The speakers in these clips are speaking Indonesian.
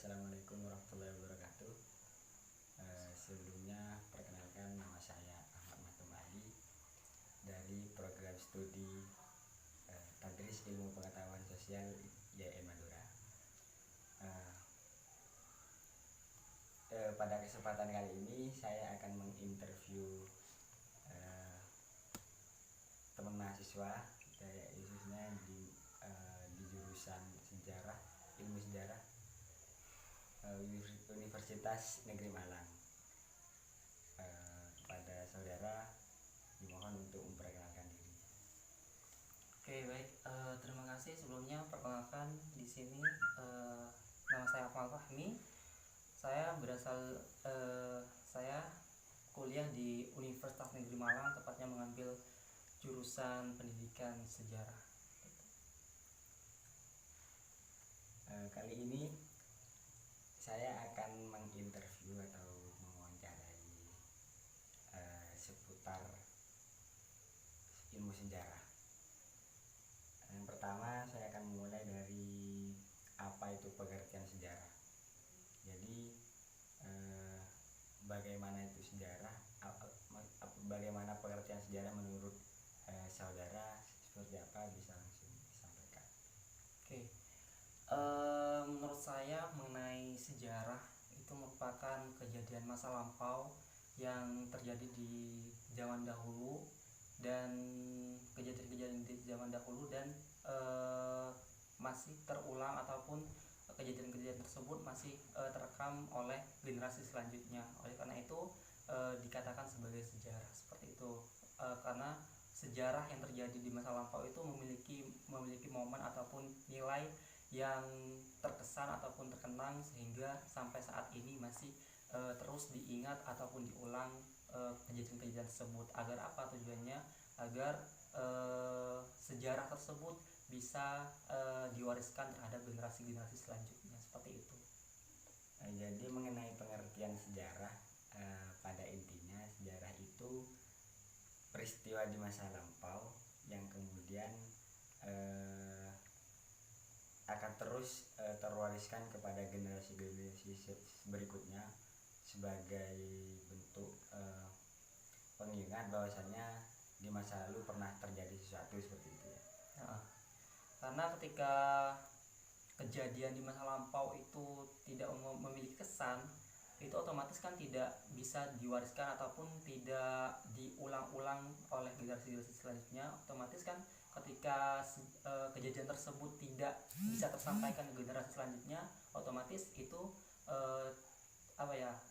Assalamualaikum warahmatullahi wabarakatuh. Sebelumnya perkenalkan, nama saya Ahmad Mahtum Ali dari program studi Tadris Ilmu Pengetahuan Sosial YN Madura. Pada kesempatan kali ini saya akan menginterview teman mahasiswa, khususnya di jurusan sejarah, ilmu sejarah, Universitas Negeri Malang. Kepada saudara dimohon untuk memperkenalkan diri. Oke, baik. Terima kasih sebelumnya. Perkenalkan, di sini nama saya Akmal Fahmi. Saya kuliah di Universitas Negeri Malang, tepatnya mengambil jurusan pendidikan sejarah. Kali ini saya akan menginterview atau mewawancarai seputar ilmu sejarah. Yang pertama, saya akan memulai dari apa itu pengertian sejarah. Jadi bagaimana itu sejarah, bagaimana pengertian sejarah menurut saudara, seperti apa, bisa langsung disampaikan. Oke. Menurut saya, mengenai sejarah itu merupakan kejadian masa lampau yang terjadi di zaman dahulu, dan kejadian-kejadian di zaman dahulu dan masih terulang, ataupun kejadian-kejadian tersebut masih terekam oleh generasi selanjutnya. Oleh karena itu dikatakan sebagai sejarah seperti itu, karena sejarah yang terjadi di masa lampau itu memiliki momen ataupun nilai yang terkesan ataupun terkenang, sehingga sampai saat ini masih terus diingat ataupun diulang kejadian-kejadian tersebut. Agar apa tujuannya? Agar sejarah tersebut bisa diwariskan terhadap generasi-generasi selanjutnya, seperti itu. Jadi mengenai pengertian sejarah, pada intinya sejarah itu peristiwa di masa lampau yang kemudian akan terus terwariskan kepada generasi-generasi berikutnya sebagai bentuk pengingat bahwasannya di masa lalu pernah terjadi sesuatu seperti itu ya. Karena ketika kejadian di masa lampau itu tidak memiliki kesan, itu otomatis kan tidak bisa diwariskan ataupun tidak diulang-ulang oleh generasi-generasi selanjutnya. Otomatis kan ketika kejadian tersebut tidak bisa tersampaikan ke generasi selanjutnya, otomatis itu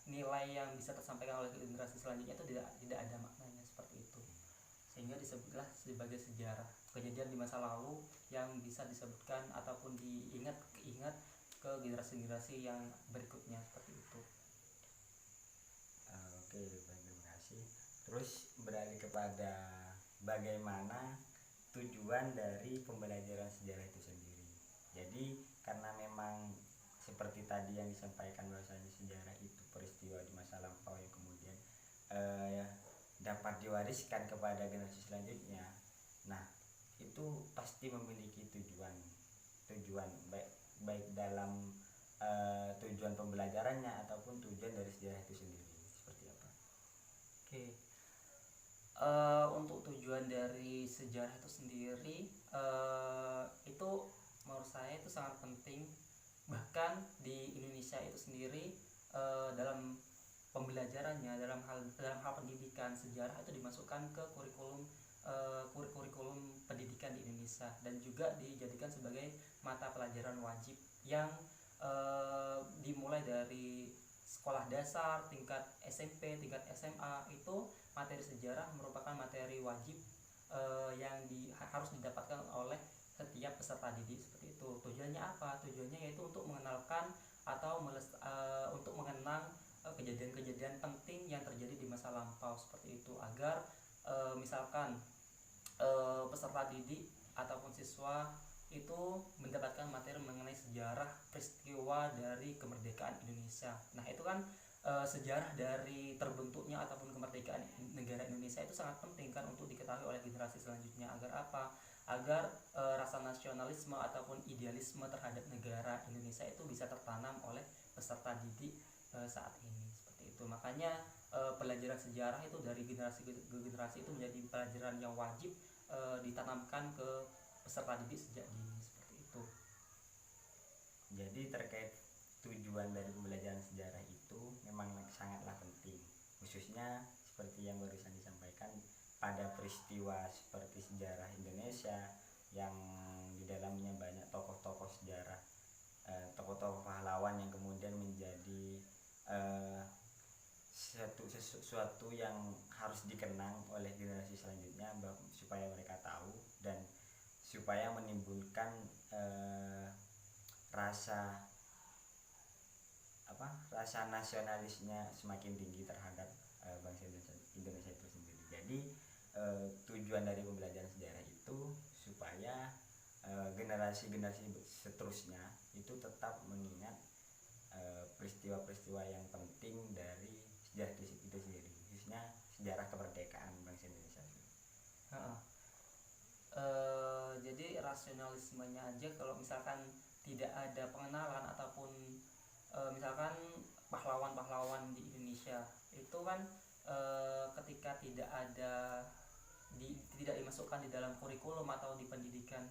nilai yang bisa tersampaikan oleh generasi selanjutnya itu tidak ada maknanya, seperti itu. Sehingga disebutlah sebagai sejarah, kejadian di masa lalu yang bisa disebutkan ataupun diingat ke generasi-generasi yang berikutnya, seperti itu. Oke, baik, terima kasih. Terus beralih kepada bagaimana tujuan dari pembelajaran sejarah itu sendiri. Jadi karena memang seperti tadi yang disampaikan, bahwasanya sejarah itu peristiwa di masa lampau yang kemudian dapat diwariskan kepada generasi selanjutnya. Nah, itu pasti memiliki tujuan baik dalam tujuan pembelajarannya ataupun tujuan dari sejarah itu sendiri. Seperti apa? Oke. Untuk tujuan dari sejarah itu sendiri, itu menurut saya itu sangat penting. Bahkan di Indonesia itu sendiri, dalam pembelajarannya, dalam hal pendidikan, sejarah itu dimasukkan ke kurikulum pendidikan di Indonesia, dan juga dijadikan sebagai mata pelajaran wajib yang dimulai dari sekolah dasar, tingkat SMP, tingkat SMA. Itu materi sejarah merupakan materi wajib yang harus didapatkan oleh setiap peserta didik, seperti itu. Tujuannya apa? Tujuannya yaitu untuk mengenalkan atau untuk mengenang kejadian-kejadian penting yang terjadi di masa lampau, seperti itu, agar misalkan peserta didik ataupun siswa itu mendapatkan materi mengenai sejarah peristiwa dari kemerdekaan Indonesia. Nah, itu kan sejarah dari terbentuknya ataupun kemerdekaan negara Indonesia itu sangat penting kan untuk diketahui oleh generasi selanjutnya. Agar apa? agar rasa nasionalisme ataupun idealisme terhadap negara Indonesia itu bisa tertanam oleh peserta didik saat ini, seperti itu. Makanya pelajaran sejarah itu dari generasi ke generasi itu menjadi pelajaran yang wajib ditanamkan ke peserta didik sejak dini, seperti itu. Jadi terkait tujuan dari pembelajaran sejarah itu memang sangatlah penting, khususnya seperti yang barusan disampaikan pada peristiwa seperti sejarah Indonesia yang di dalamnya banyak tokoh-tokoh sejarah, tokoh-tokoh pahlawan yang kemudian menjadi sesuatu yang harus dikenang oleh generasi selanjutnya supaya mereka tahu dan supaya menimbulkan rasa nasionalisnya semakin tinggi terhadap bangsa Indonesia itu sendiri. Jadi tujuan dari pembelajaran sejarah itu supaya generasi-generasi seterusnya itu tetap mengingat peristiwa-peristiwa yang penting dari sejarah itu sendiri, khususnya sejarah kemerdekaan bangsa Indonesia. Jadi rasionalismenya aja, kalau misalkan tidak ada pengenalan ataupun misalkan pahlawan-pahlawan di Indonesia itu kan ketika tidak ada tidak dimasukkan di dalam kurikulum atau di pendidikan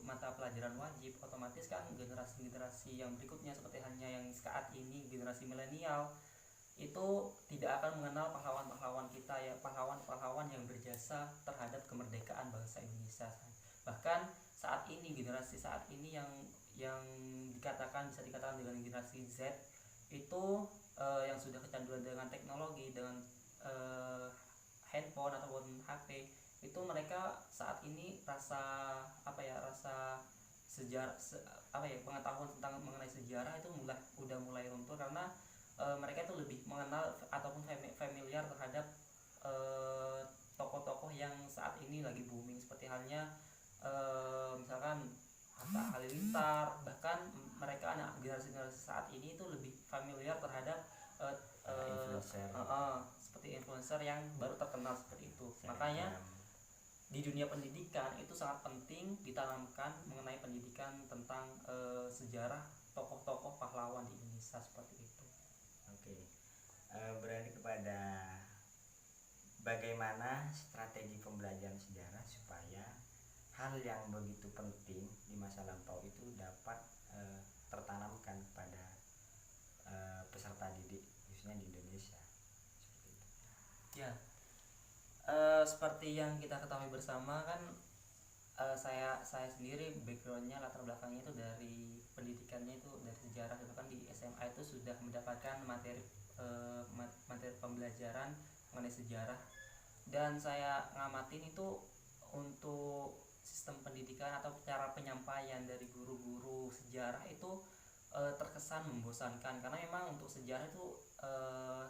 mata pelajaran wajib, otomatis kan generasi-generasi yang berikutnya seperti halnya yang saat ini generasi milenial itu tidak akan mengenal pahlawan-pahlawan kita ya, pahlawan-pahlawan yang berjasa terhadap kemerdekaan bangsa Indonesia. Bahkan saat ini generasi saat ini yang bisa dikatakan dengan generasi Z itu yang sudah kecanduan dengan teknologi, dengan handphone ataupun HP, itu mereka saat ini rasa sejarah pengetahuan tentang mengenai sejarah itu udah mulai runtuh karena mereka itu lebih mengenal ataupun familiar terhadap tokoh-tokoh yang saat ini lagi booming, seperti halnya misalkan Hatta Halilintar. Bahkan mereka anak generasi saat ini itu lebih familiar terhadap seperti influencer yang baru terkenal seperti itu. Makanya di dunia pendidikan itu sangat penting ditanamkan mengenai pendidikan tentang sejarah tokoh-tokoh pahlawan di Indonesia, seperti itu. Oke, beralih kepada bagaimana strategi pembelajaran sejarah supaya hal yang begitu penting di masa lampau itu dapat tertanamkan pada peserta didik khususnya di Indonesia, seperti itu. Ya, seperti yang kita ketahui bersama kan, saya sendiri backgroundnya, latar belakangnya itu dari pendidikannya itu dari sejarah, bahkan di SMA itu sudah mendapatkan materi pembelajaran mengenai sejarah. Dan saya ngamatin itu untuk sistem pendidikan atau cara penyampaian dari guru-guru sejarah itu terkesan membosankan, karena memang untuk sejarah itu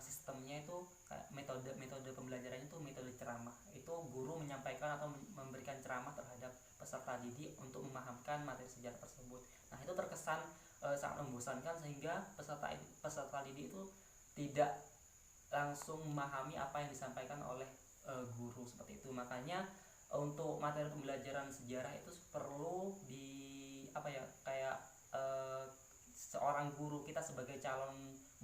sistemnya itu metode pembelajarannya itu metode ceramah. Itu guru menyampaikan atau memberikan ceramah terhadap peserta didik untuk memahamkan materi sejarah tersebut. Nah, itu terkesan sangat membosankan sehingga peserta didik itu tidak langsung memahami apa yang disampaikan oleh guru, seperti itu. Makanya untuk materi pembelajaran sejarah itu perlu seorang guru, kita sebagai calon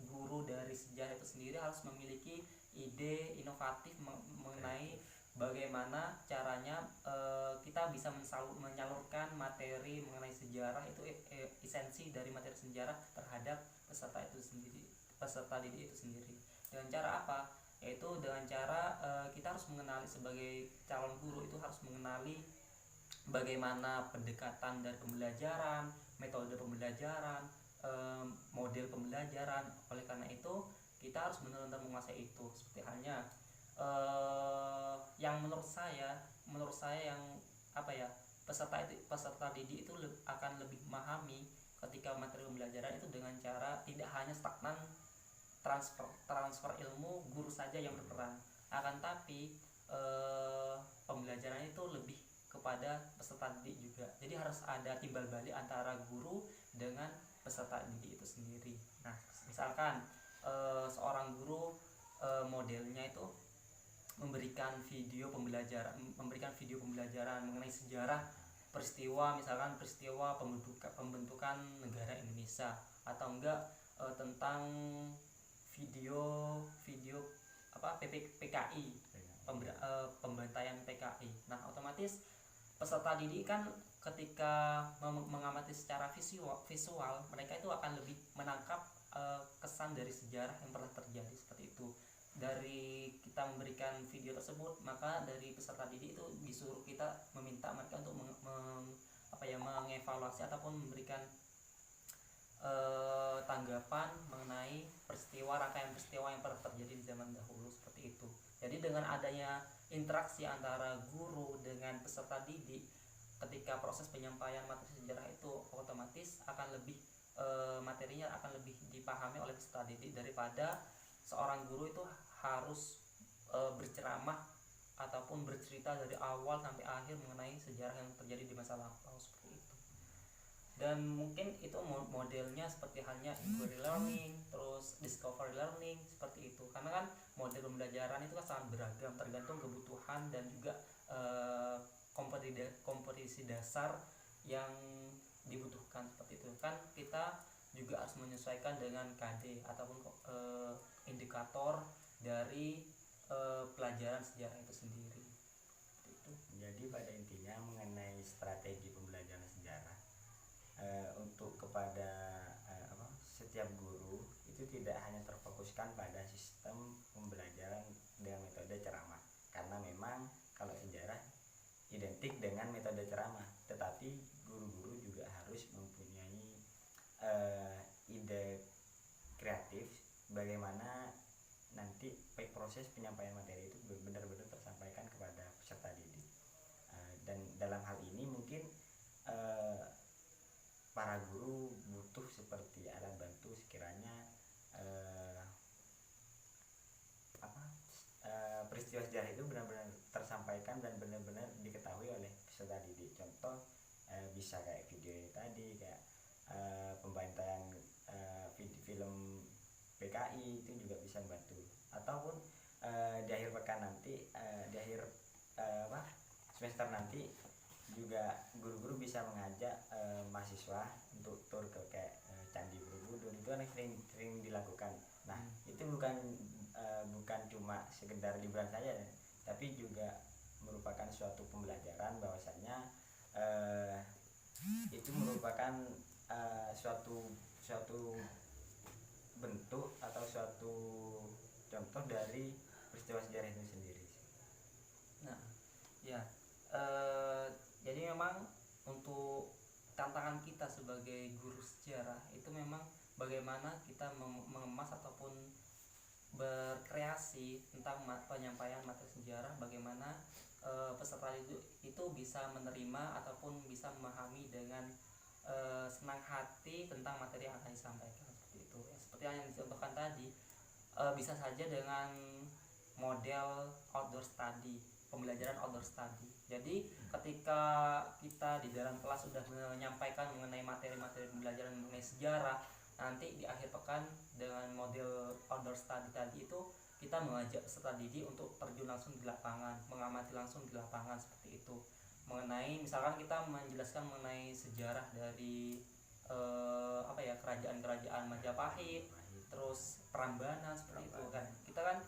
guru dari sejarah itu sendiri harus memiliki ide inovatif mengenai bagaimana caranya kita bisa menyalurkan materi mengenai sejarah itu, esensi dari materi sejarah terhadap peserta didik itu sendiri. Dengan cara apa? Yaitu dengan cara kita harus mengenali, sebagai calon guru itu harus mengenali bagaimana pendekatan dari pembelajaran, metode pembelajaran, model pembelajaran. Oleh karena itu kita harus benar-benar menguasai itu. Seperti halnya yang menurut saya yang peserta didik itu akan lebih memahami ketika materi pembelajaran itu dengan cara tidak hanya stagnan transfer ilmu guru saja yang berperan, akan tapi pembelajaran itu lebih kepada peserta didik juga. Jadi harus ada timbal balik antara guru dengan peserta didik itu sendiri. Nah, misalkan seorang guru modelnya itu memberikan video pembelajaran mengenai sejarah peristiwa, misalkan peristiwa pembentukan negara Indonesia, atau enggak tentang video PKI, pembantaian PKI. Nah, otomatis peserta didik kan ketika mengamati secara visual, mereka itu akan lebih menangkap kesan dari sejarah yang pernah terjadi seperti itu. Dari kita memberikan video tersebut, maka dari peserta didik itu disuruh kita meminta mereka untuk mengevaluasi ataupun memberikan tanggapan mengenai rangkaian peristiwa yang pernah terjadi di zaman dahulu seperti itu. Jadi dengan adanya interaksi antara guru dengan peserta didik ketika proses penyampaian materi sejarah itu, otomatis akan lebih materinya akan lebih dipahami oleh peserta didik daripada seorang guru itu harus berceramah ataupun bercerita dari awal sampai akhir mengenai sejarah yang terjadi di masa lampau seperti itu. Dan mungkin itu modelnya seperti halnya inquiry learning, terus discovery learning seperti itu. Karena kan model pembelajaran itu kan sangat beragam tergantung kebutuhan dan juga kompetensi dasar yang dibutuhkan seperti itu. Kan kita juga harus menyesuaikan dengan KD ataupun indikator dari pelajaran sejarah itu sendiri. Itu. Jadi pada intinya mengenai strategi pembelajaran sejarah untuk kepada setiap guru itu tidak hanya terfokuskan pada sistem pembelajaran dengan metode ceramah, karena memang kalau sejarah identik dengan metode ceramah, tetapi guru-guru juga harus mempunyai ide kreatif bagaimana nanti proses penyampaian materi itu benar-benar tersampaikan kepada peserta didik. Dan dalam hal ini mungkin para guru butuh seperti alat bantu sekiranya peristiwa sejarah itu benar-benar tersampaikan dan benar-benar diketahui oleh peserta didik. Contoh bisa kayak video ini tadi, kayak pembantaian film PKI itu juga bisa membantu. Ataupun di akhir pekan nanti, di akhir semester nanti juga guru-guru bisa mengajak mahasiswa untuk tur ke kayak Candi Borobudur. Itu kan sering dilakukan. Nah, itu bukan cuma sekedar liburan saja, tapi juga merupakan suatu pembelajaran bahwasannya itu merupakan suatu bentuk atau suatu contoh dari peristiwa sejarah itu sendiri. Nah, ya, jadi memang untuk tantangan kita sebagai guru sejarah itu memang bagaimana kita mengemas ataupun berkreasi tentang penyampaian materi sejarah, bagaimana peserta itu bisa menerima ataupun bisa memahami dengan senang hati tentang materi yang akan disampaikan seperti itu. Ya, seperti yang dicontohkan tadi, bisa saja dengan model outdoor study, pembelajaran outdoor study. Jadi ketika kita di dalam kelas sudah menyampaikan mengenai materi-materi pembelajaran mengenai sejarah, nanti di akhir pekan dengan model outdoor study tadi itu kita mengajak peserta didik untuk terjun langsung di lapangan, mengamati langsung di lapangan seperti itu. Mengenai misalkan kita menjelaskan mengenai sejarah dari kerajaan-kerajaan Majapahit, terus Prambanan seperti itu kan. Kita kan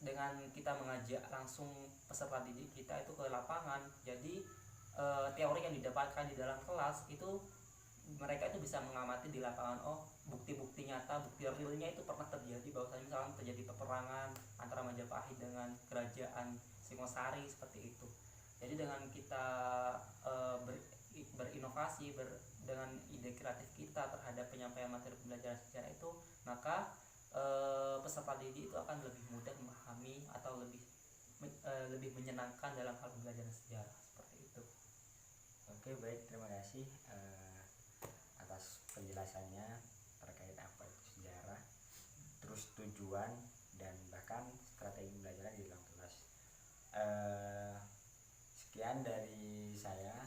dengan kita mengajak langsung peserta didik kita itu ke lapangan, jadi teori yang didapatkan di dalam kelas itu mereka itu bisa mengamati di lapangan. Oh, bukti-bukti nyata, bukti realnya itu pernah terjadi, bahwasanya misalkan terjadi peperangan antara Majapahit dengan kerajaan Singosari seperti itu. Jadi dengan kita berinovasi dengan ide kreatif kita terhadap penyampaian materi pembelajaran sejarah itu, maka peserta didik itu akan lebih mudah memahami atau lebih menyenangkan dalam hal pembelajaran sejarah seperti itu. Oke, baik, terima kasih atas penjelasannya terkait apa itu sejarah, terus tujuan dan bahkan strategi pembelajaran di dalam kelas. Sekian dari saya.